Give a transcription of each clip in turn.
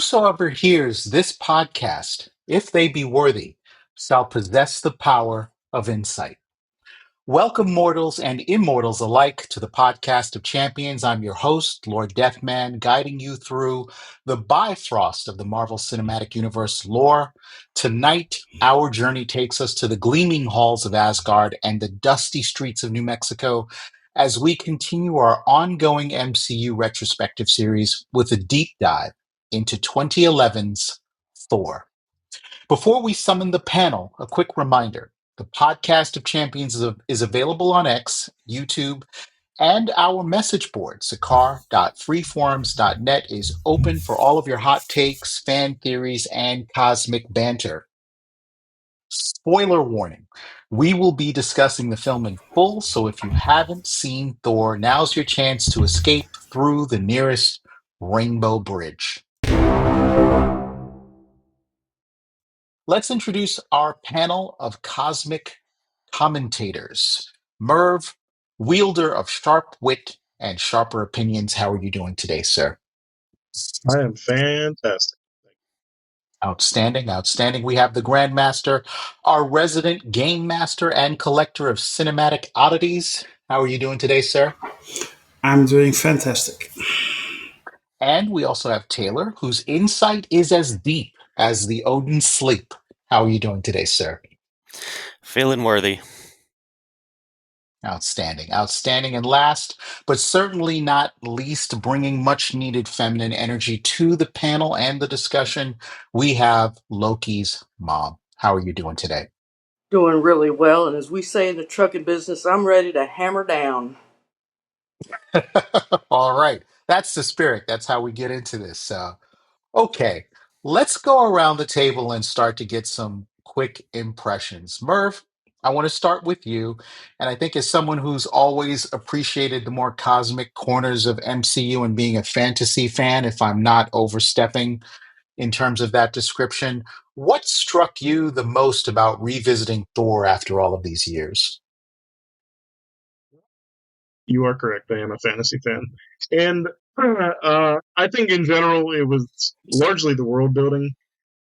Whosoever hears this podcast, if they be worthy, shall possess the power of insight. Welcome, mortals and immortals alike, to the podcast of champions. I'm your host, Lord Deathman, guiding you through the Bifrost of the Marvel Cinematic Universe lore. Tonight, our journey takes us to the gleaming halls of Asgard and the dusty streets of New Mexico as we continue our ongoing MCU retrospective series with a deep dive into 2011's Thor. Before we summon the panel, a quick reminder. The podcast of champions is available on X, YouTube, and our message board, sakar.freeforums.net, is open for all of your hot takes, fan theories, and cosmic banter. Spoiler warning. We will be discussing the film in full, so if you haven't seen Thor, now's your chance to escape through the nearest rainbow bridge. Let's introduce our panel of cosmic commentators. Merv, wielder of sharp wit and sharper opinions, how are you doing today, sir? I am fantastic. Outstanding, outstanding. We have the Grandmaster, our resident game master and collector of cinematic oddities. How are you doing today, sir? I'm doing fantastic. And we also have Taylor, whose insight is as deep as the Odin sleep. How are you doing today, sir? Feeling worthy. Outstanding, outstanding. And last, but certainly not least, bringing much needed feminine energy to the panel and the discussion, we have Loki's mom. How are you doing today? Doing really well, and as we say in the trucking business, I'm ready to hammer down. All right. That's the spirit. That's how we get into this. Okay. Let's go around the table and start to get some quick impressions. Merv, I want to start with you. And I think as someone who's always appreciated the more cosmic corners of MCU and being a fantasy fan, if I'm not overstepping in terms of that description, what struck you the most about revisiting Thor after all of these years? You are correct. I am a fantasy fan. And I think in general, it was largely the world building.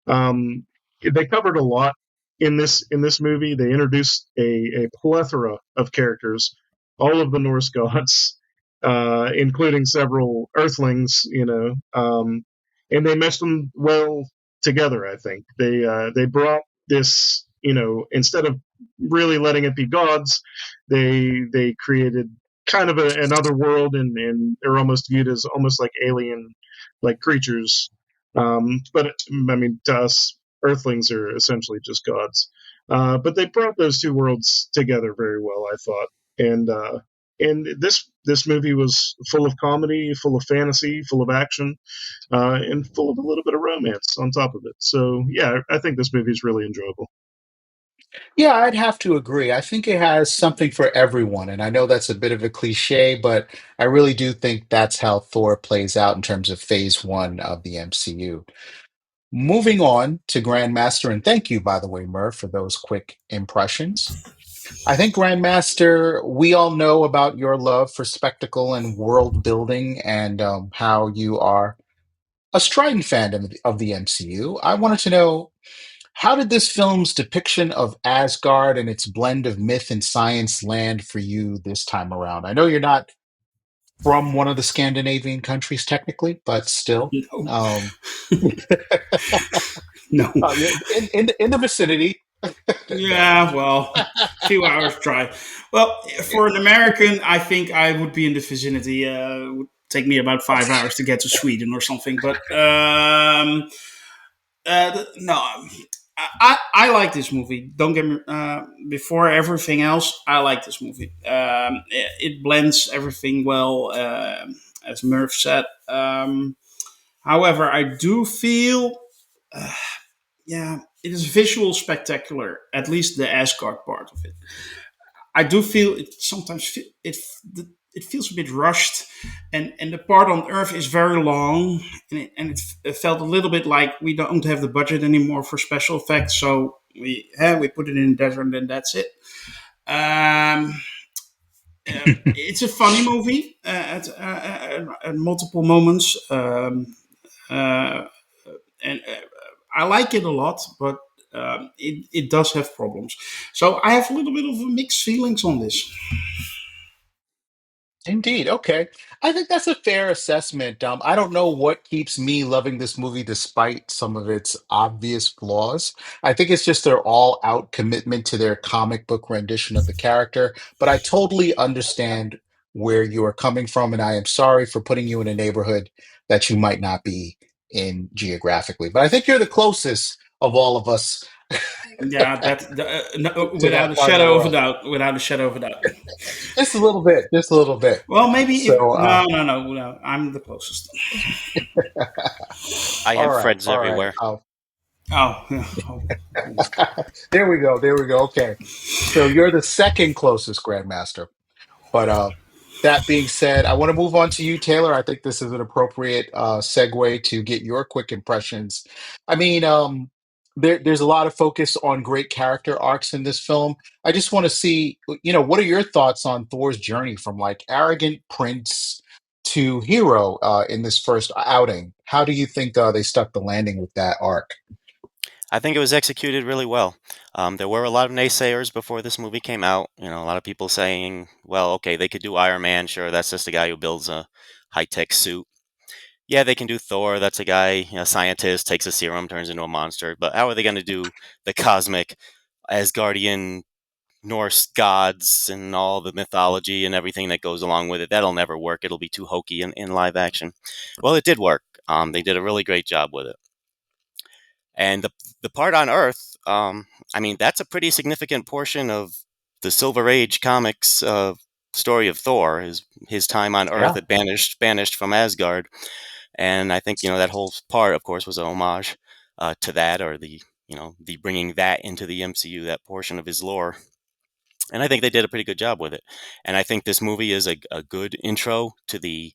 They covered a lot in this movie. They introduced a plethora of characters, all of the Norse gods, including several Earthlings. And they meshed them well together. I think they brought this. Instead of really letting it be gods, they created kind of another world, and they're almost viewed as almost like alien like creatures. But I mean, to us, Earthlings are essentially just gods. But they brought those two worlds together very well, I thought. And this movie was full of comedy, full of fantasy, full of action, and full of a little bit of romance on top of it. So yeah, I think this movie is really enjoyable. Yeah, I'd have to agree. I think it has something for everyone. And I know that's a bit of a cliche, but I really do think that's how Thor plays out in terms of phase one of the MCU. Moving on to Grandmaster, and thank you, by the way, Murph, for those quick impressions. I think, Grandmaster, we all know about your love for spectacle and world building and how you are a strident fan of the MCU. I wanted to know, how did this film's depiction of Asgard and its blend of myth and science land for you this time around? I know you're not from one of the Scandinavian countries technically, but still. No. Um, No. in the vicinity. Yeah, well, a few hours drive. Well, for an American, I think I would be in the vicinity. It would take me about 5 hours to get to Sweden or something. But no, I like this movie. Don't get me. Before everything else, I like this movie. It blends everything well, as Merv said. However, I do feel, yeah, it is visual spectacular. At least the Asgard part of it. I do feel it sometimes. It feels a bit rushed, and the part on Earth is very long, and it felt a little bit like we don't have the budget anymore for special effects, so we put it in the desert and that's it. It's a funny movie at multiple moments. Uh, and I like it a lot, but it does have problems. So I have a little bit of mixed feelings on this. Indeed. Okay. I think that's a fair assessment. I don't know what keeps me loving this movie despite some of its obvious flaws. I think it's just their all out commitment to their comic book rendition of the character. But I totally understand where you are coming from, and I am sorry for putting you in a neighborhood that you might not be in geographically. But I think you're the closest of all of us Yeah, no, to without that a part of the shadow of a world. doubt, without a shadow of a doubt. Just a little bit, just a little bit. Well, maybe if So, no, I'm the closest. I all have right, friends all right. everywhere. Oh, yeah. Oh, goodness. There we go. There we go. Okay. So you're the second closest Grandmaster. But that being said, I want to move on to you, Taylor. I think this is an appropriate segue to get your quick impressions. I mean, there's a lot of focus on great character arcs in this film. I just want to see, what are your thoughts on Thor's journey from like arrogant prince to hero in this first outing? How do you think they stuck the landing with that arc? I think it was executed really well. There were a lot of naysayers before this movie came out. A lot of people saying, well, okay, they could do Iron Man. Sure, that's just a guy who builds a high tech suit. Yeah, they can do Thor. That's a guy, scientist, takes a serum, turns into a monster. But how are they going to do the cosmic Asgardian Norse gods and all the mythology and everything that goes along with it? That'll never work. It'll be too hokey in live action. Well, it did work. They did a really great job with it. And the part on Earth, I mean, that's a pretty significant portion of the Silver Age comics story of Thor. His time on Earth Yeah. at banished from Asgard, and I think that whole part, of course, was a homage to that, or the bringing that into the MCU, that portion of his lore. And I think they did a pretty good job with it. And I think this movie is a good intro to the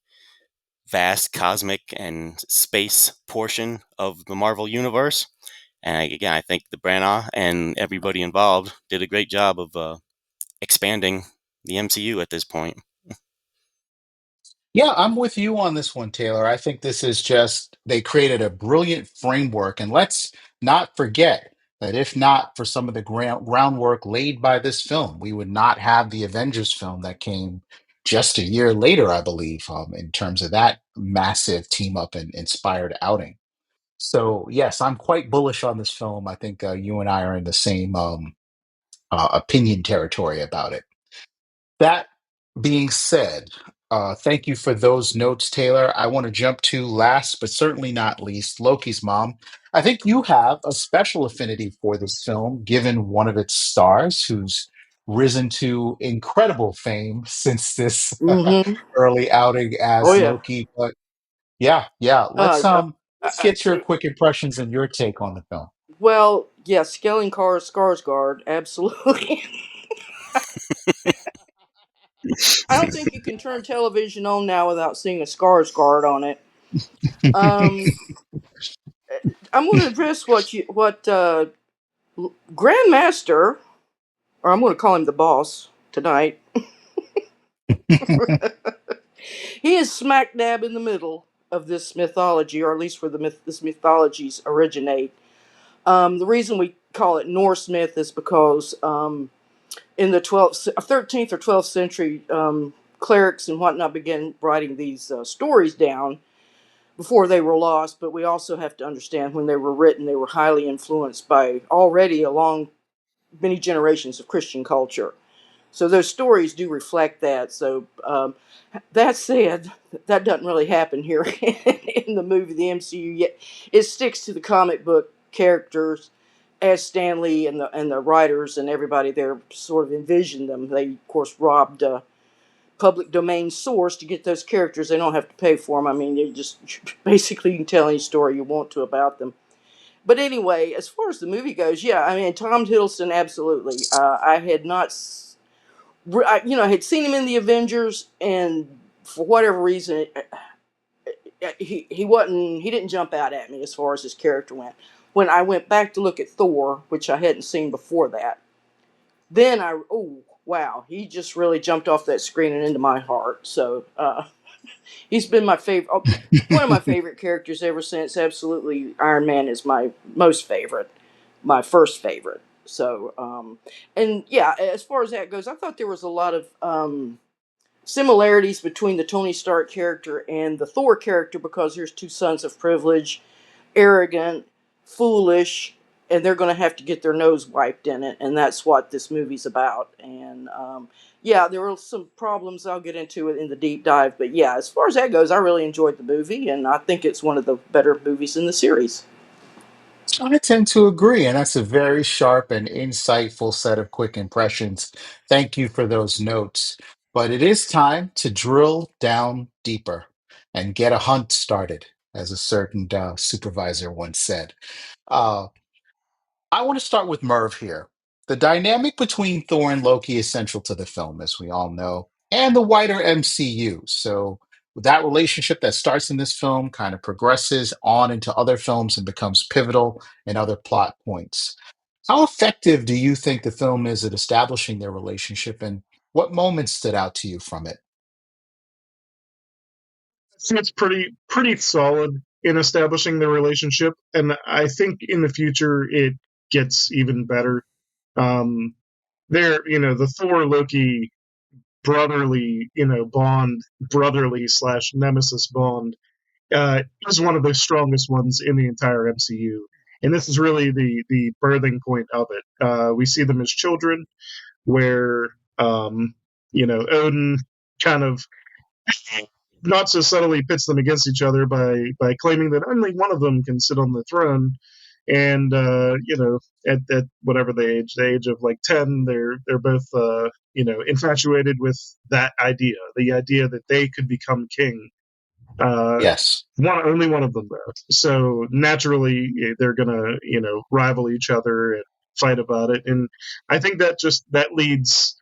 vast cosmic and space portion of the Marvel universe. And again, I think the Branagh and everybody involved did a great job of expanding the MCU at this point. Yeah, I'm with you on this one, Taylor. I think this is just, they created a brilliant framework. And let's not forget that if not for some of the groundwork laid by this film, we would not have the Avengers film that came just a year later, I believe, in terms of that massive team up and inspired outing. So, yes, I'm quite bullish on this film. I think you and I are in the same opinion territory about it. That being said, thank you for those notes, Taylor. I want to jump to last but certainly not least, Lokismom. I think you have a special affinity for this film, given one of its stars who's risen to incredible fame since this Mm-hmm. early outing Oh as yeah. Loki. But yeah, yeah, Uh, uh, let's uh, get your quick impressions and your take on the film. well, yeah, Scaling Car Skarsgård, absolutely. I don't think you can turn television on now without seeing a Skarsgård on it. Um, I'm going to address what Grandmaster, or I'm going to call him the boss tonight. He is smack dab in the middle of this mythology, or at least where this mythologies originate. The reason we call it Norse myth is because in the 13th or 12th century, clerics and whatnot began writing these stories down before they were lost. But we also have to understand when they were written, they were highly influenced by already a long many generations of Christian culture. So those stories do reflect that. So that said, that doesn't really happen here in the movie, the MCU. Yet it sticks to the comic book characters as Stanley and the writers and everybody there sort of envisioned them. They of course robbed a public domain source to get those characters. They don't have to pay for them. I mean, you just basically you can tell any story you want to about them. But anyway, as far as the movie goes, yeah, I mean Tom Hiddleston, absolutely. I had not I had seen him in the Avengers, and for whatever reason, he didn't jump out at me as far as his character went. When I went back to look at Thor, which I hadn't seen before that, then oh wow, he just really jumped off that screen and into my heart. So He's been my favorite, one of my favorite characters ever since. Absolutely, Iron Man is my most favorite, my first favorite. So, and yeah, as far as that goes, I thought there was a lot of similarities between the Tony Stark character and the Thor character because there's two sons of privilege, arrogant, foolish, and they're going to have to get their nose wiped in it, and that's what this movie's about. And yeah, there were some problems I'll get into it in the deep dive, but yeah, as far as that goes, I really enjoyed the movie, and I think it's one of the better movies in the series. I tend to agree, and that's a very sharp and insightful set of quick impressions. Thank you for those notes. But it is time to drill down deeper and get a hunt started, as a certain supervisor once said. Uh, I want to start with Merv here. The dynamic between Thor and Loki is central to the film, as we all know, and the wider MCU. So that relationship that starts in this film kind of progresses on into other films and becomes pivotal in other plot points. How effective do you think the film is at establishing their relationship, and what moments stood out to you from it? I think it's pretty solid in establishing the relationship, and I think in the future it gets even better. Um, the Thor Loki brotherly, bond, brotherly slash nemesis bond, is one of the strongest ones in the entire MCU. And this is really the birthing point of it. We see them as children, where Odin kind of not so subtly pits them against each other by claiming that only one of them can sit on the throne. And at whatever the age of like 10, they're both infatuated with that idea, the idea that they could become king. Yes. Only one of them though, so naturally they're gonna rival each other and fight about it. And I think that leads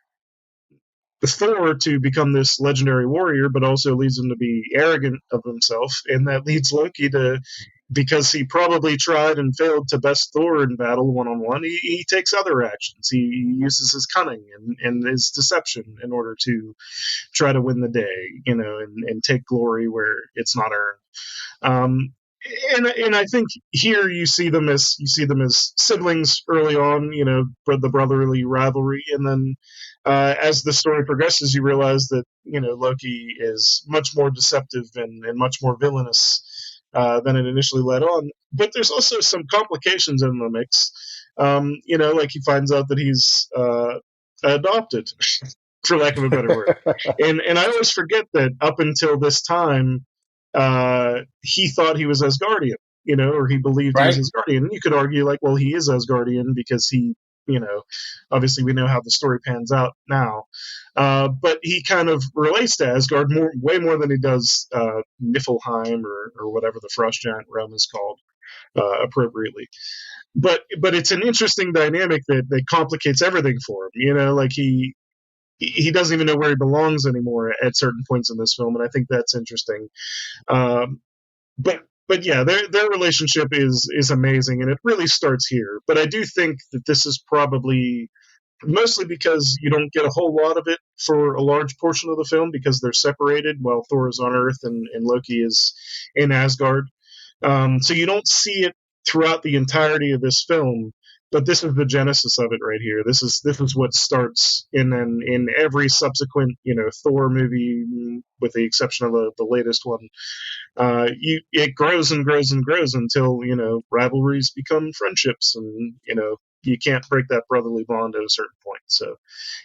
Thor to become this legendary warrior, but also leads him to be arrogant of himself, and that leads Loki to, because he probably tried and failed to best Thor in battle one on one, he takes other actions. He uses his cunning and his deception in order to try to win the day, and take glory where it's not earned. Um, and I think here you see them as siblings early on, the brotherly rivalry, and then as the story progresses, you realize that Loki is much more deceptive and much more villainous than it initially led on. But there's also some complications in the mix. Like he finds out that he's adopted, for lack of a better word. And I always forget that up until this time, he thought he was Asgardian, or he believed he was Right? Asgardian. And you could argue, like, well, he is Asgardian because he, obviously we know how the story pans out now. But he kind of relates to Asgard way more than he does Niflheim or whatever the frost giant realm is called appropriately. But it's an interesting dynamic that complicates everything for him. Like he doesn't even know where he belongs anymore at certain points in this film, and I think that's interesting. Um, but yeah, their relationship is amazing, and it really starts here. But I do think that this is probably mostly because you don't get a whole lot of it for a large portion of the film because they're separated while Thor is on Earth and Loki is in Asgard. So you don't see it throughout the entirety of this film, but this is the genesis of it right here. This is what starts, and then in every subsequent Thor movie, with the exception of the latest one, it grows and grows and grows until rivalries become friendships, and you can't break that brotherly bond at a certain point. So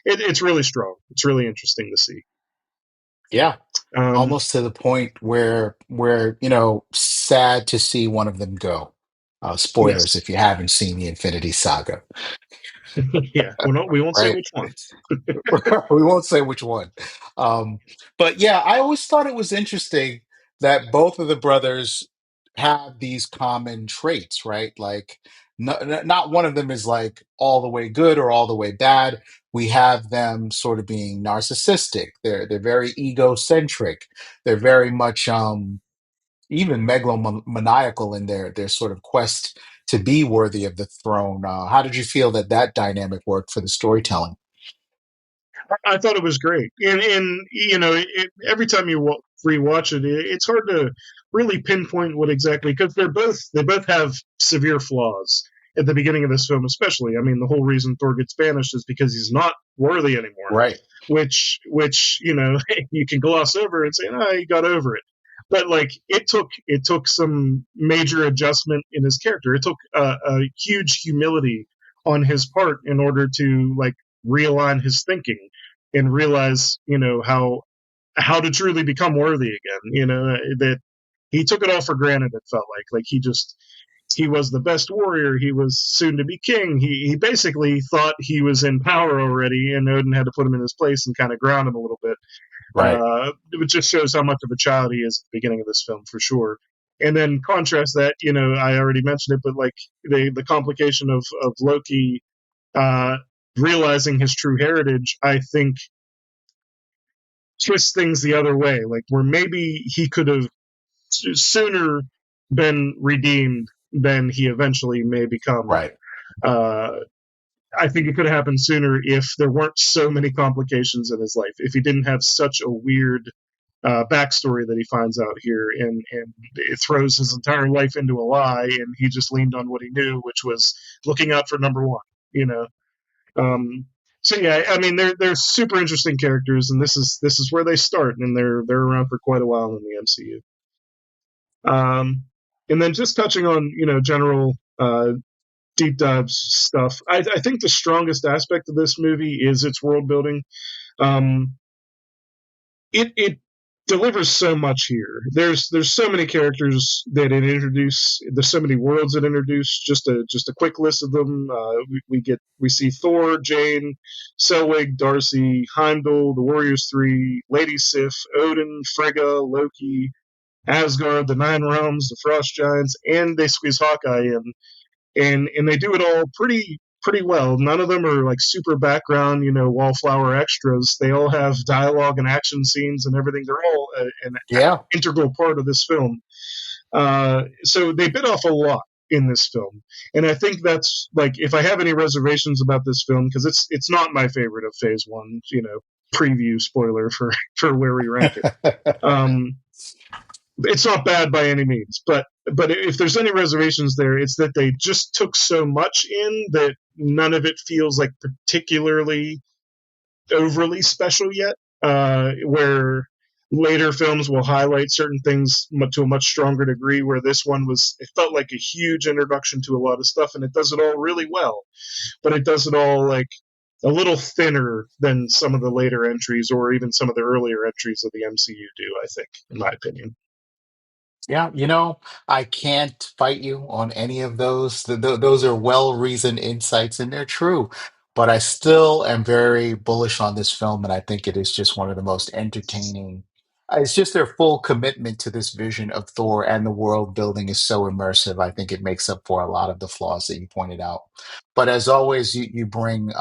it's really strong. It's really interesting to see. Yeah. Um, Almost to the point where sad to see one of them go. Spoilers yes, if you haven't seen the Infinity Saga, yeah. We won't say right? which one. We won't say which one. Um, but yeah, I always thought it was interesting that both of the brothers have these common traits, right? Like, not one of them is like all the way good or all the way bad. We have them sort of being narcissistic. They're very egocentric. They're very much even megalomaniacal in their sort of quest to be worthy of the throne. How did you feel that dynamic worked for the storytelling? I thought it was great, and every time you rewatch it, it's hard to really pinpoint what exactly, because they both have severe flaws at the beginning of this film, especially. I mean, the whole reason Thor gets banished is because he's not worthy anymore, Right. which you can gloss over and say, "Oh, he got over it." But like it took some major adjustment in his character. It took a huge humility on his part in order to like realign his thinking and realize, how to truly become worthy again. That he took it all for granted. It felt like he was the best warrior. He was soon to be king. He basically thought he was in power already, and Odin had to put him in his place and kind of ground him a little bit. Right. It just shows how much of a child he is at the beginning of this film, for sure. And then contrast that, I already mentioned it, but like the complication of Loki uh, realizing his true heritage, I think twists things the other way, like where maybe he could have sooner been redeemed than he eventually may become. Right. Uh, I think it could have happened sooner if there weren't so many complications in his life. If he didn't have such a weird backstory that he finds out here, and it throws his entire life into a lie, and he just leaned on what he knew, which was looking out for number one. You know. So yeah, I mean they're super interesting characters, and this is where they start, and they're around for quite a while in the MCU. And then just touching on general deep dive stuff, I think the strongest aspect of this movie is its world building. Um, it delivers so much here. There's so many characters that it introduce. There's so many worlds it introduce. Just a quick list of them. We see Thor, Jane, Selwig, Darcy, Heimdall, the Warriors Three, Lady Sif, Odin, Frigga, Loki, Asgard, the Nine Realms, the Frost Giants, and they squeeze Hawkeye in, and they do it all pretty well. None of them are like super background, wallflower extras. They all have dialogue and action scenes and everything. They're all an Yeah. integral part of this film. So they bit off a lot in this film, and I think that's like, if I have any reservations about this film, because it's not my favorite of Phase One. Preview spoiler for where we rank it. It's not bad by any means, but if there's any reservations there, it's that they just took so much in that none of it feels like particularly overly special yet. Where later films will highlight certain things to a much stronger degree, where this one it felt like a huge introduction to a lot of stuff, and it does it all really well, but it does it all like a little thinner than some of the later entries, or even some of the earlier entries of the MCU do, I think, in my opinion. Yeah, I can't fight you on any of those. Those are well-reasoned insights, and they're true. But I still am very bullish on this film, and I think it is just one of the most entertaining. It's just their full commitment to this vision of Thor, and the world building is so immersive. I think it makes up for a lot of the flaws that you pointed out. But as always, you bring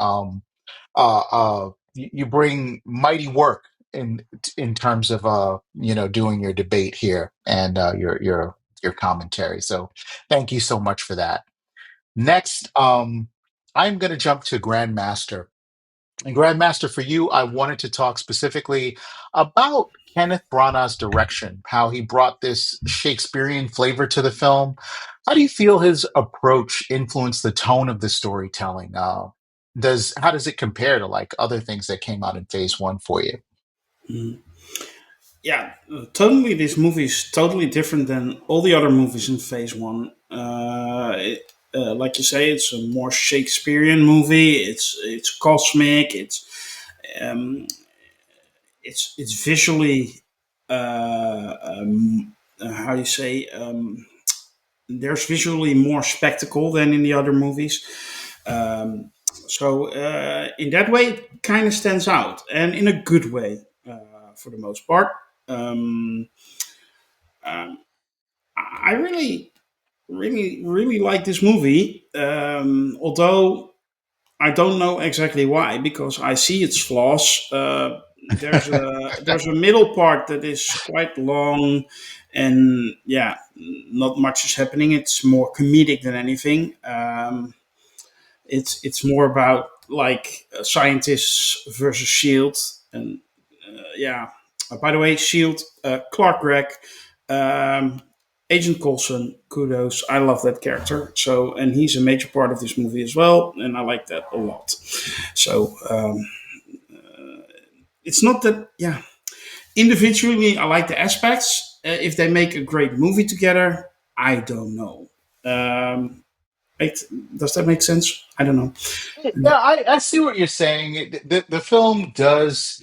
you bring mighty work in terms of doing your debate here, and your commentary. So thank you so much for that. Next, I'm going to jump to Grandmaster. And Grandmaster, for you, I wanted to talk specifically about Kenneth Branagh's direction, how he brought this Shakespearean flavor to the film. How do you feel his approach influenced the tone of the storytelling? How does it compare to like other things that came out in Phase One for you? Mm. Yeah, totally. This movie is totally different than all the other movies in Phase One. Like you say, it's a more Shakespearean movie. It's cosmic. Um, it's visually how do you say, there's visually more spectacle than in the other movies. So in that way, it kind of stands out, and in a good way for the most part. Um, um, I really, really, really like this movie. Although I don't know exactly why, because I see its flaws. There's a middle part that is quite long, and yeah, not much is happening. It's more comedic than anything. It's more about like scientists versus Shield, and yeah. By the way, Shield, Clark Gregg, um, Agent Coulson, kudos. I love that character. So, and he's a major part of this movie as well, and I like that a lot. So, it's not that, yeah. Individually, I like the aspects. If they make a great movie together, I don't know. Um, it, does that make sense? I don't know. Yeah, I see what you're saying. The film does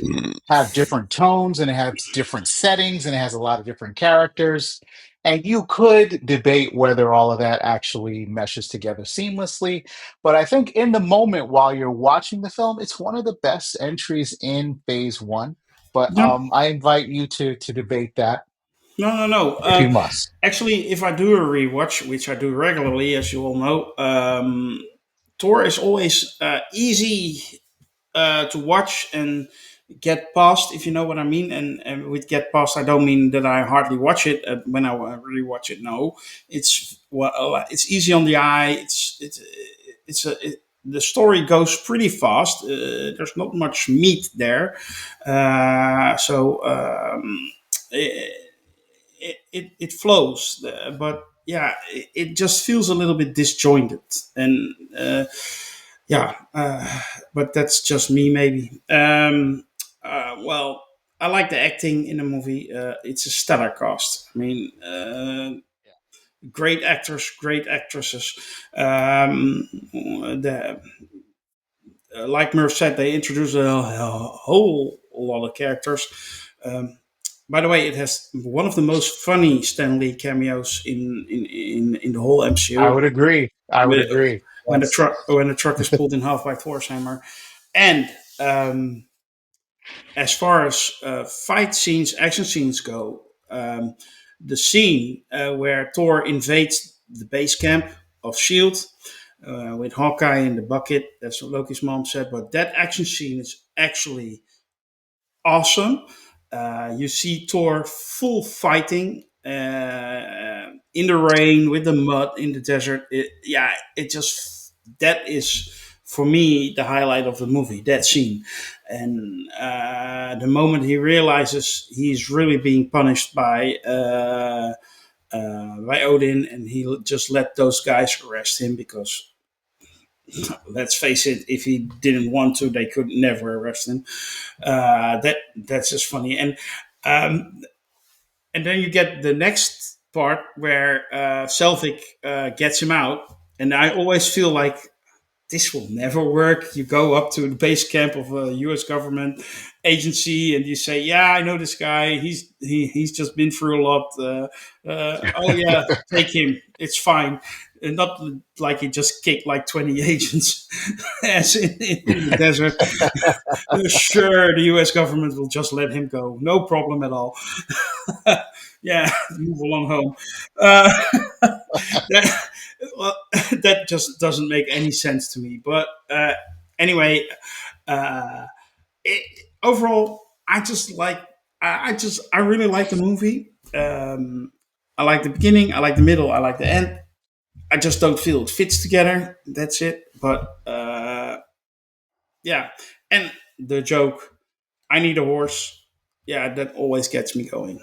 have different tones and it has different settings and it has a lot of different characters. And you could debate whether all of that actually meshes together seamlessly. But I think in the moment while you're watching the film, it's one of the best entries in phase one. But No, I invite you to debate that no. if you must. Actually, if I do a rewatch, which I do regularly, as you all know, Thor is always easy to watch and get past, if you know what I mean. And with get past, I don't mean that I hardly watch it when I rewatch it. No, it's it's easy on the eye. The story goes pretty fast. There's not much meat there, so it flows. But yeah, it just feels a little bit disjointed and. Yeah, but that's just me, maybe. Well, I like the acting in the movie. It's a stellar cast. I mean, great actors, great actresses. The Like Merv said, they introduced a whole lot of characters. Um, by the way, it has one of the most funny Stan Lee cameos in the whole I MCU. would agree. I would With, agree. when the Yes. truck is pulled in half by Thor's hammer, and as far as fight scenes, action scenes go, the scene where Thor invades the base camp of Shield with Hawkeye in the bucket. That's what Loki's mom said. But that action scene is actually awesome. You see Thor full fighting in the rain, with the mud, in the desert. Yeah, it just, that is for me the highlight of the movie. That scene, and the moment he realizes he's really being punished by Odin, and he just let those guys arrest him because, let's face it, if he didn't want to, they could never arrest him. That's just funny. Um, and then you get the next part where Selvig gets him out, and I always feel like this will never work. You go up to the base camp of a U.S. government agency and you say, "Yeah, I know this guy. He's just been through a lot. Oh yeah, take him. It's fine." And not like he just kicked like 20 agents as in the desert. Sure, the U.S. government will just let him go. No problem at all. Yeah, move along home. Uh, that, well, that just doesn't make any sense to me. But anyway, uh, overall, I just like. I really like the movie. I like the beginning. I like the middle. I like the end. I just don't feel it fits together. That's it. But yeah, and the joke, "I need a horse." Yeah, that always gets me going.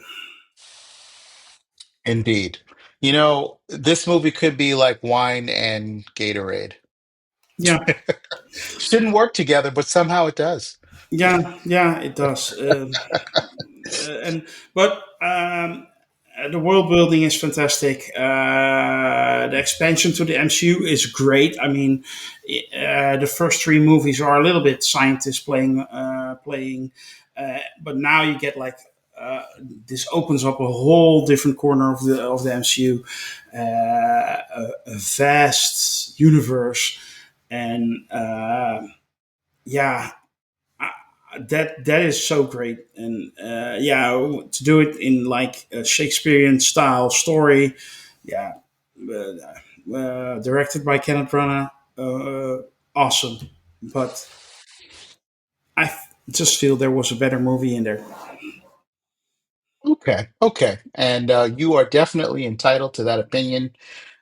Indeed. You know, this movie could be like wine and Gatorade. Yeah, Shouldn't work together, but somehow it does. yeah, it does. And but the world building is fantastic. The expansion to the MCU is great. I mean, the first three movies are a little bit scientists playing, but now you get like. This opens up a whole different corner of the MCU, a vast universe, and yeah, that is so great. And yeah, to do it in like a Shakespearean style story, yeah, directed by Kenneth Branagh, awesome. But just feel there was a better movie in there. Okay, okay. And you are definitely entitled to that opinion.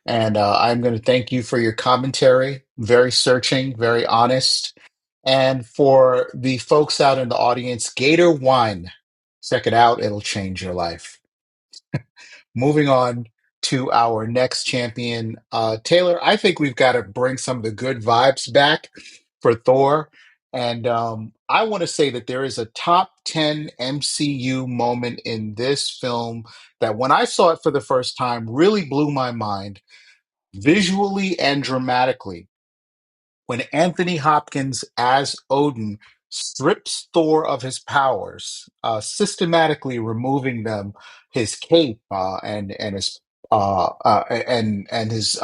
And I'm going to thank you for your commentary. Very searching, very honest. And for the folks out in the audience, Gator Wine. Check it out, it'll change your life. Moving on to our next champion, Taylor. I think we've got to bring some of the good vibes back for Thor. And I want to say that there is a top 10 MCU moment in this film that when I saw it for the first time really blew my mind visually and dramatically when Anthony Hopkins as Odin strips Thor of his powers, systematically removing them, his cape and his and his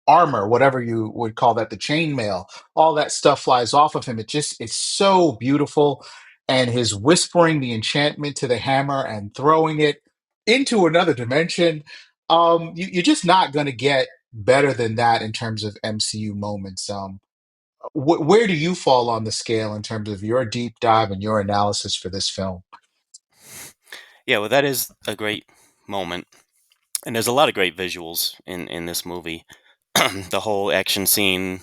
armor, whatever you would call that, the chainmail, all that stuff flies off of him. It's so beautiful, and his whispering the enchantment to the hammer and throwing it into another dimension. You're just not going to get better than that in terms of MCU moments. Where do you fall on the scale in terms of your deep dive and your analysis for this film? Yeah, well, that is a great moment, and there's a lot of great visuals in this movie. The whole action scene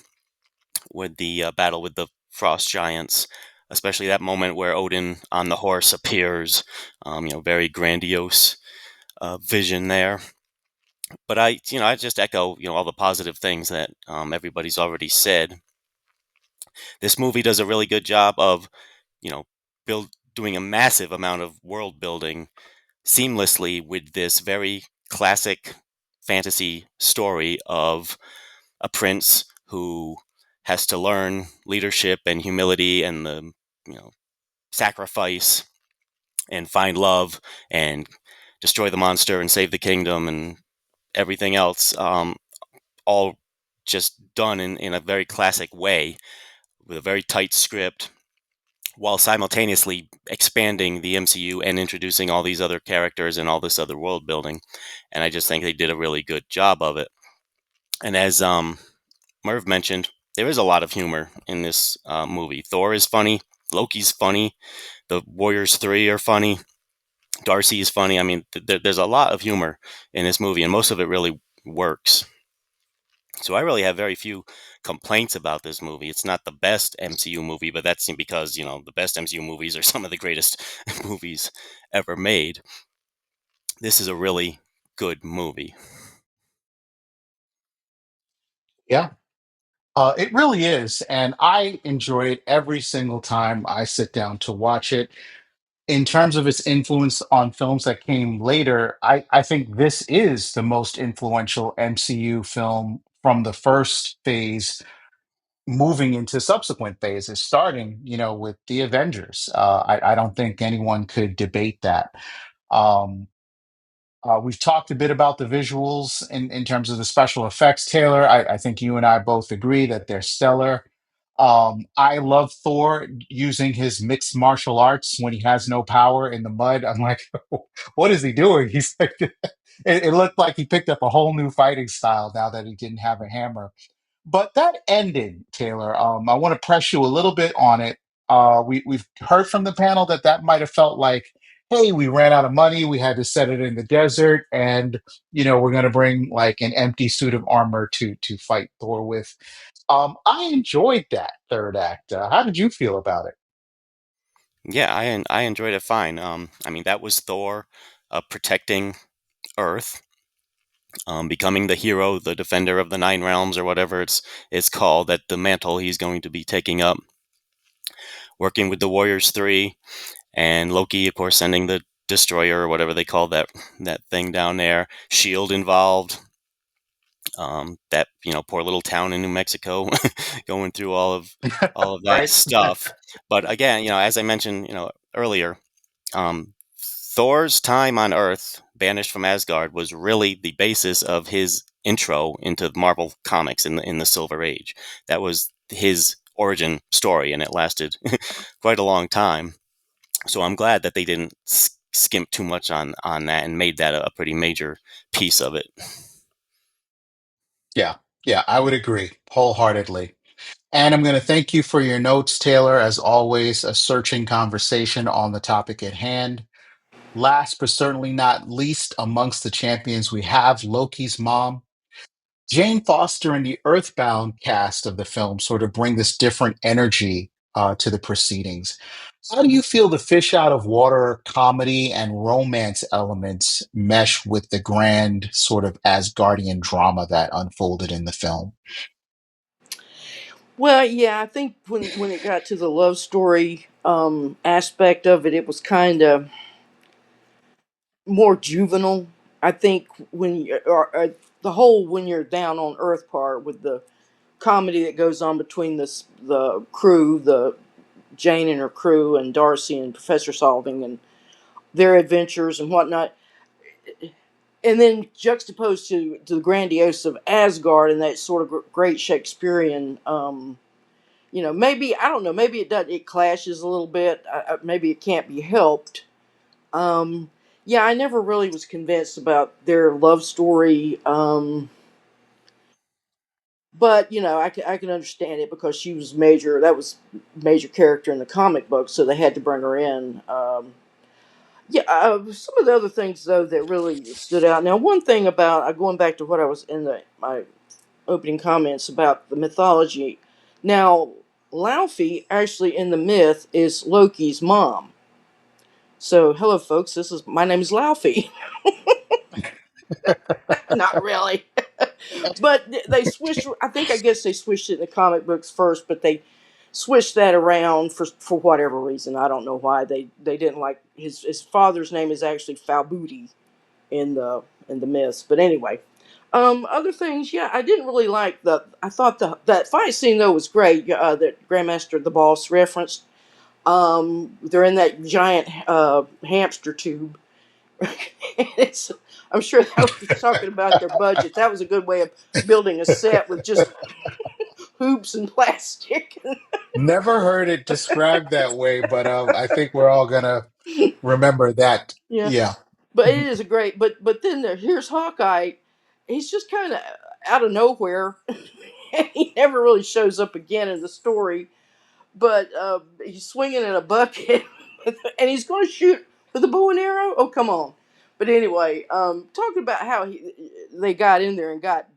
with the battle with the frost giants, especially that moment where Odin on the horse appears, very grandiose vision there. But I just echo, all the positive things that everybody's already said. This movie does a really good job of, you know, doing a massive amount of world building seamlessly with this very classic fantasy story of a prince who has to learn leadership and humility and the sacrifice and find love and destroy the monster and save the kingdom and everything else, all just done in a very classic way with a very tight script while simultaneously expanding the MCU and introducing all these other characters and all this other world building. And I just think they did a really good job of it. And as Merv mentioned, there is a lot of humor in this movie. Thor is funny. Loki's funny. The Warriors 3 are funny. Darcy is funny. I mean, there's a lot of humor in this movie, and most of it really works. So I really have very few complaints about this movie. It's not the best MCU movie, but that's because, the best MCU movies are some of the greatest movies ever made. This is a really good movie. Yeah, it really is. And I enjoy it every single time I sit down to watch it. In terms of its influence on films that came later, I think this is the most influential MCU film from the first phase moving into subsequent phases, starting, with the Avengers. I don't think anyone could debate that. Um, we've talked a bit about the visuals in terms of the special effects, Taylor. I think you and I both agree that they're stellar. I love Thor using his mixed martial arts when he has no power in the mud. I'm like, what is he doing? He's like, it looked like he picked up a whole new fighting style now that he didn't have a hammer. But that ending, Taylor, I want to press you a little bit on it. We've heard from the panel that might have felt like, hey, we ran out of money, we had to set it in the desert, and we're going to bring like an empty suit of armor to fight Thor with. I enjoyed that third act. How did you feel about it? Yeah, I enjoyed it fine. I mean, that was Thor protecting Earth, becoming the hero, the defender of the Nine Realms, or whatever it's called. That the mantle he's going to be taking up, working with the Warriors 3, and Loki, of course, sending the destroyer or whatever they call that thing down there. Shield involved. That poor little town in New Mexico, going through all of that Right? stuff. But again, as I mentioned, earlier, Thor's time on Earth, banished from Asgard, was really the basis of his intro into Marvel Comics in the Silver Age. That was his origin story, and it lasted quite a long time. So I'm glad that they didn't skimp too much on that and made that a pretty major piece of it. Yeah, yeah, I would agree wholeheartedly. And I'm going to thank you for your notes, Taylor. As always, a searching conversation on the topic at hand. Last but certainly not least, amongst the champions, we have Loki's mom. Jane Foster and the Earthbound cast of the film sort of bring this different energy to the proceedings. How do you feel the fish out of water comedy and romance elements mesh with the grand sort of Asgardian drama that unfolded in the film? Well, yeah, I think when it got to the love story aspect of it, it was kind of more juvenile. I think when the whole when you're down on Earth part with the comedy that goes on between the crew, the Jane and her crew, and Darcy and Professor Solving and their adventures and whatnot, and then juxtaposed to the grandiose of Asgard and that sort of great Shakespearean. Maybe I don't know. Maybe it does. It clashes a little bit. Maybe it can't be helped. Um, yeah, I never really was convinced about their love story. But I can understand it because she was major. That was major character in the comic book, so they had to bring her in. Yeah, some of the other things though that really stood out. Now, one thing about going back to what I was in my opening comments about the mythology. Now, Laufey actually in the myth is Loki's mom. So, hello, folks. My name is Laufey. Not really, but they switched. I guess they switched it in the comic books first, but they switched that around for whatever reason. I don't know why they didn't like his father's name is actually Falbudi in the myths. But anyway, other things, yeah, I didn't really like the. I thought that fight scene though was great. That Grandmaster the boss referenced. They're in that giant hamster tube. it's, I'm sure that was talking about their budget. That was a good way of building a set with just hoops and plastic. Never heard it described that way, but I think we're all gonna remember that. Yeah, Yeah. but it is a great. But then here's Hawkeye. He's just kind of out of nowhere. He never really shows up again in the story. But he's swinging in a bucket, and he's going to shoot with a bow and arrow. Oh, come on! But anyway, talking about how they got in there and got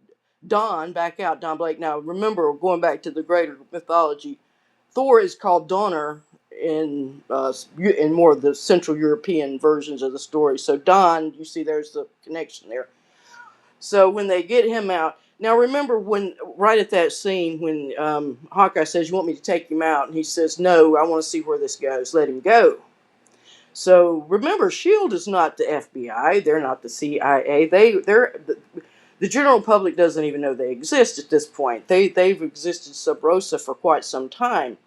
Don back out, Don Blake. Now, remember, going back to the greater mythology, Thor is called Donner in more of the Central European versions of the story. So Don, you see, there's the connection there. So when they get him out, now remember when right at that scene when Hawkeye says, "You want me to take him out?" and he says, "No, I want to see where this goes. Let him go." So remember, Shield is not the FBI. They're not the CIA. The general public doesn't even know they exist at this point. They've existed sub rosa for quite some time,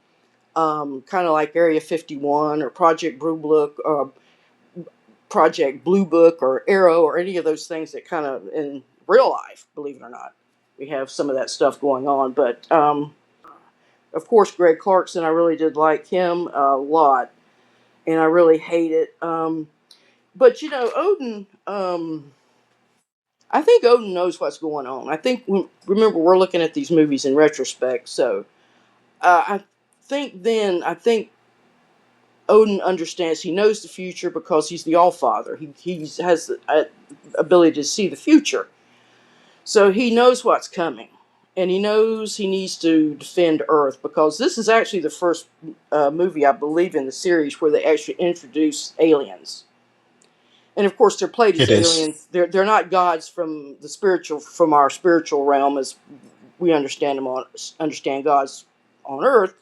kind of like Area 51 or Project Blue Book or Arrow or any of those things that kind of in real life, believe it or not, we have some of that stuff going on. But of course, Greg Clarkson, I really did like him a lot, and I really hate it. But Odin. I think Odin knows what's going on. Remember, we're looking at these movies in retrospect, so I think Odin understands. He knows the future because he's the All Father. He has the ability to see the future, so he knows what's coming, and he knows he needs to defend Earth because this is actually the first movie I believe in the series where they actually introduce aliens. And of course, they're played as It is. aliens. They're not gods from our spiritual realm as we understand gods on Earth.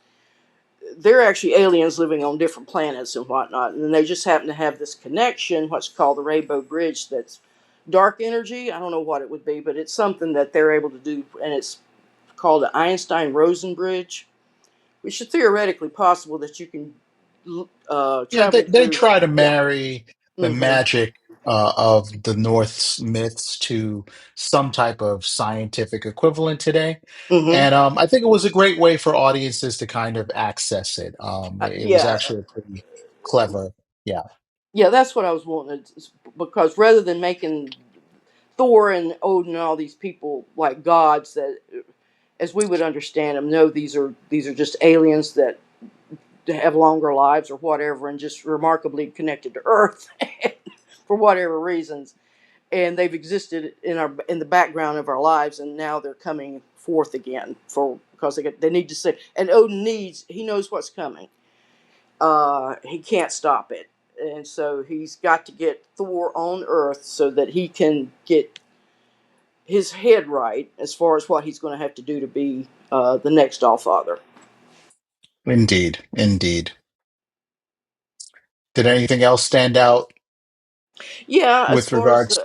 They're actually aliens living on different planets and whatnot, and they just happen to have this connection, what's called the Rainbow Bridge. That's dark energy. I don't know what it would be, but it's something that they're able to do, and it's called the Einstein-Rosen Bridge, which is theoretically possible that you can Yeah, travel they through. try to Yeah. marry the Mm-hmm. magic of the Norse myths to some type of scientific equivalent today. Mm-hmm. And I think it was a great way for audiences to kind of access it. It was Yeah. actually a pretty clever, yeah. Yeah, that's what I was wanting because rather than making Thor and Odin and all these people like gods that, as we would understand them, no, these are just aliens that have longer lives or whatever, and just remarkably connected to Earth for whatever reasons, and they've existed in the background of our lives, and now they're coming forth again because they need to say, and Odin he knows what's coming. He can't stop it, and so he's got to get Thor on Earth so that he can get his head right as far as what he's going to have to do to be the next Allfather. Indeed, indeed. Did anything else stand out Yeah, as with far as regards?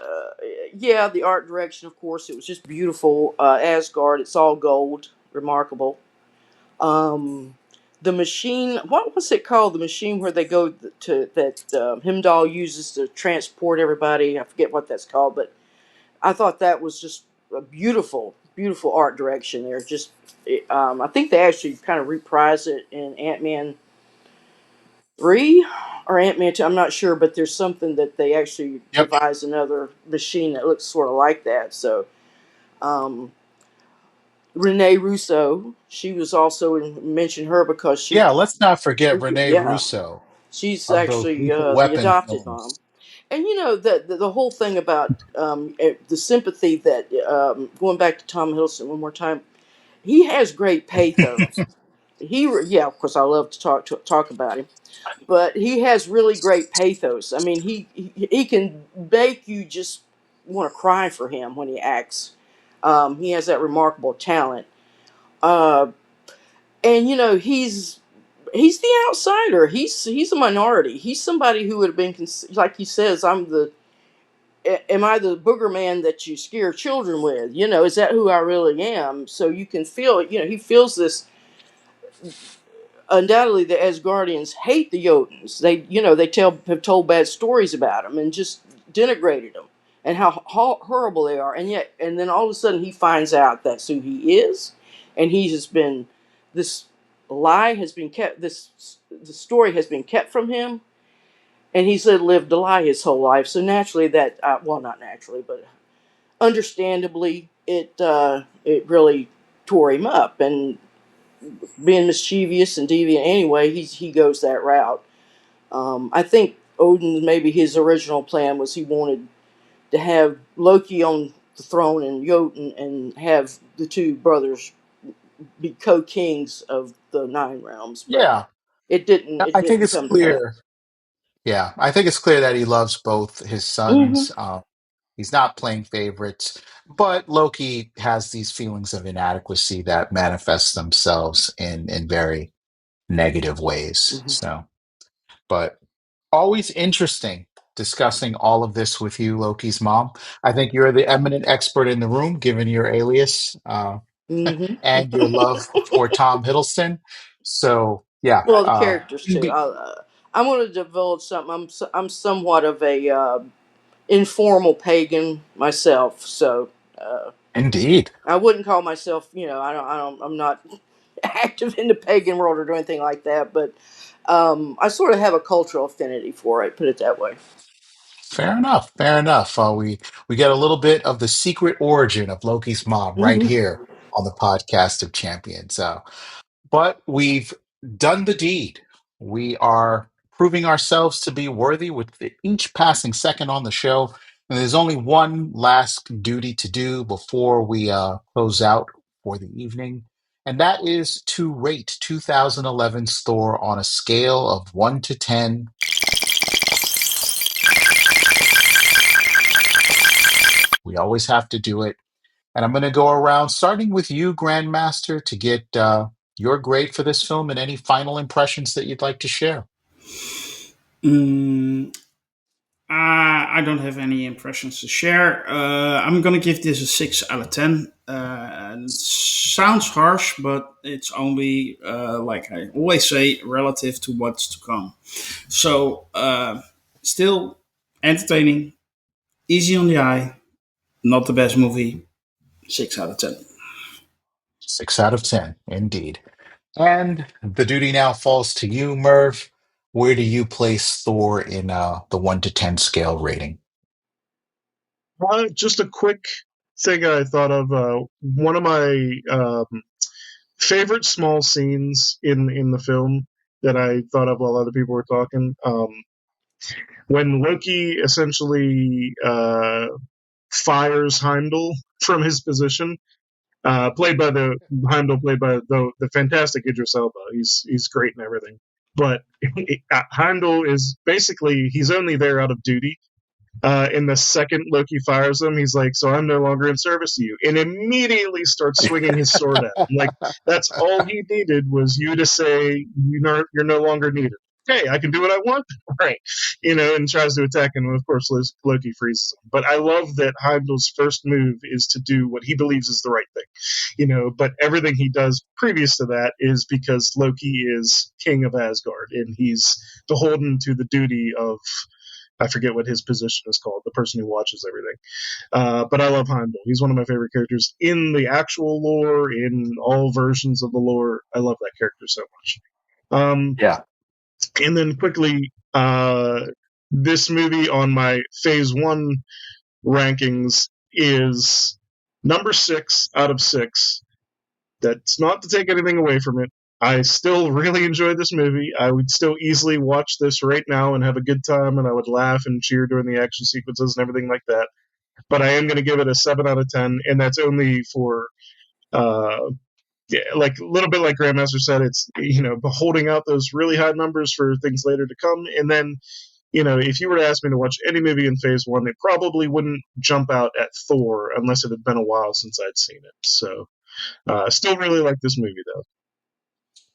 the art direction, of course, it was just beautiful. Asgard, it's all gold, remarkable. Um, the machine, what was it called? The machine where they go to that Heimdall uses to transport everybody. I forget what that's called, but I thought that was just a beautiful, beautiful art direction there. Just, I think they actually kind of reprised it in Ant-Man 3 or Ant-Man 2. I'm not sure, but there's something that they actually Yep. devised another machine that looks sort of like that. So, um, Renee Russo, she was also mention her because Yeah, let's not forget Rene yeah, Russo she's of those actually Lethal the Weapon adopted mom. films. And the whole thing about the sympathy that going back to Tom Hiddleston one more time, he has great pathos. Yeah, of course, I love to talk about him, but he has really great pathos. I mean, he can make you just want to cry for him when he acts. He has that remarkable talent, uh, and he's the outsider. He's a minority. He's somebody who would have been like he says, am I the booger man that you scare children with? Is that who I really am? So you can feel, he feels this. Undoubtedly, the Asgardians hate the Jotuns. They have told bad stories about them and just denigrated them and how horrible they are. And then all of a sudden he finds out that's who he is, and he has been this lie has been kept. The story has been kept from him, and he's lived a lie his whole life. So naturally, that well, not naturally, but understandably, it really tore him up. And being mischievous and deviant anyway, he goes that route. I think Odin, maybe his original plan was he wanted to have Loki on the throne and Jotun and have the two brothers be co-kings of the Nine Realms, but Yeah, it didn't it I think didn't it's come to clear. pass. Yeah, I think it's clear that he loves both his Hmm. sons. He's not playing favorites, but Loki has these feelings of inadequacy that manifest themselves in very negative ways. Hmm. So, but always interesting discussing all of this with you, Loki's mom. I think you're the eminent expert in the room, given your alias Hmm. and your love for Tom Hiddleston. So, yeah, Well, the characters too. be- I'm going to divulge something. I'm somewhat of a informal pagan myself, so indeed. I wouldn't call myself. I'm not active in the pagan world or do anything like that, but I sort of have a cultural affinity for it. Put it that way. Fair enough. Fair enough. We get a little bit of the secret origin of Loki's mom right Hmm. here on the podcast of champions. But we've done the deed. We are proving ourselves to be worthy with each passing second on the show. And there's only one last duty to do before we close out for the evening. And that is to rate 2011's Thor on a scale of 1 to 10. We always have to do it. And I'm going to go around, starting with you, Grandmaster, to get your grade for this film and any final impressions that you'd like to share. Mm, I don't have any impressions to share. I'm gonna give this a 6 out of 10. And sounds harsh, but it's only like I always say, relative to what's to come. So still entertaining, easy on the eye, not the best movie. 6 out of 10. 6 out of 10, indeed. And the duty now falls to you, Merv. Where do you place Thor in the 1 to 10 scale rating? Just a quick thing I thought of. One of my favorite small scenes in the film that I thought of while other people were talking. When Loki essentially fires Heimdall from his position, played by the Heimdall, played by the fantastic Idris Elba. He's great and everything. But Heimdall is basically he's only there out of duty. In the second Loki fires him, he's like, "So I'm no longer in service to you," and immediately starts swinging his sword at him. Like that's all he needed was you to say you're no longer needed. Hey, I can do what I want, right? And tries to attack him, and of course Loki freezes him. But I love that Heimdall's first move is to do what he believes is the right thing, But everything he does previous to that is because Loki is king of Asgard, and he's beholden to the duty of I forget what his position is called, the person who watches everything. But I love Heimdall. He's one of my favorite characters in the actual lore, in all versions of the lore. I love that character so much. Yeah. And then quickly, this movie on my Phase 1 rankings is number 6 out of 6. That's not to take anything away from it. I still really enjoy this movie. I would still easily watch this right now and have a good time, and I would laugh and cheer during the action sequences and everything like that. But I am going to give it a 7 out of 10, and that's only for, like a little bit like Grandmaster said, it's, holding out those really high numbers for things later to come. And then, if you were to ask me to watch any movie in Phase 1, it probably wouldn't jump out at Thor unless it had been a while since I'd seen it. So, still really like this movie, though.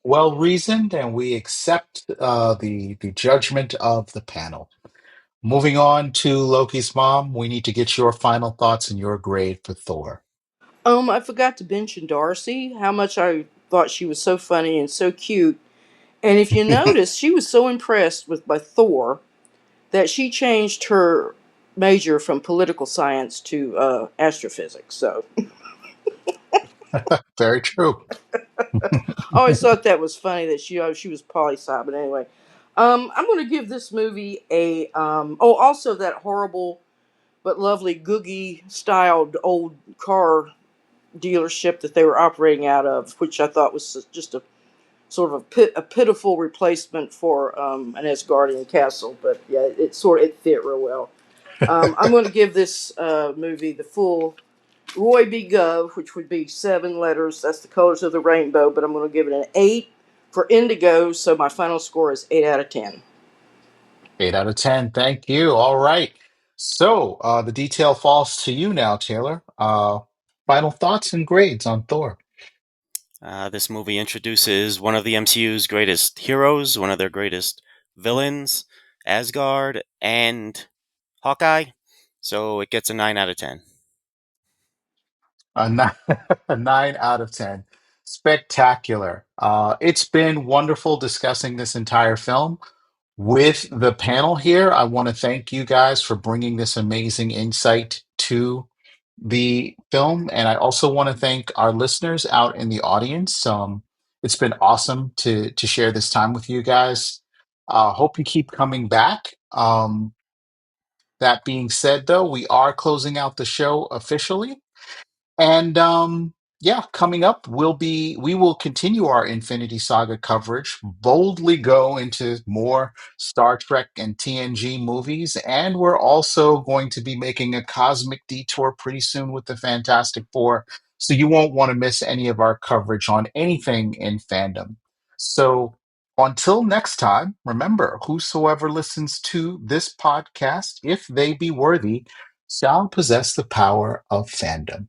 Well reasoned, and we accept the judgment of the panel. Moving on to Loki's mom, we need to get your final thoughts and your grade for Thor. I forgot to mention Darcy, how much I thought she was so funny and so cute. And if you notice, she was so impressed by Thor that she changed her major from political science to astrophysics. So Very true. I always thought that was funny that she was poli sci. But anyway, I'm going to give this movie a also that horrible but lovely Googie styled old car dealership that they were operating out of, which I thought was just a sort of a pitiful replacement for an Asgardian castle. But yeah, it fit real well. I'm going to give this movie the full Roy B. Gov, which would be 7 letters. That's the colors of the rainbow, but I'm going to give it an 8 for Indigo, so my final score is 8 out of 10. 8 out of 10. Thank you. All right. So the detail falls to you now, Taylor. Final thoughts and grades on Thor. This movie introduces one of the MCU's greatest heroes, one of their greatest villains, Asgard, and Hawkeye. So it gets a 9 out of 10. A nine, a 9 out of 10. Spectacular. It's been wonderful discussing this entire film with the panel here. I want to thank you guys for bringing this amazing insight to the film. And I also want to thank our listeners out in the audience. It's been awesome to share this time with you guys. Hope you keep coming back. That being said, though, we are closing out the show officially. And yeah, coming up, we will continue our Infinity Saga coverage, boldly go into more Star Trek and TNG movies, and we're also going to be making a cosmic detour pretty soon with the Fantastic Four, so you won't want to miss any of our coverage on anything in fandom. So until next time, remember, whosoever listens to this podcast, if they be worthy, shall possess the power of fandom.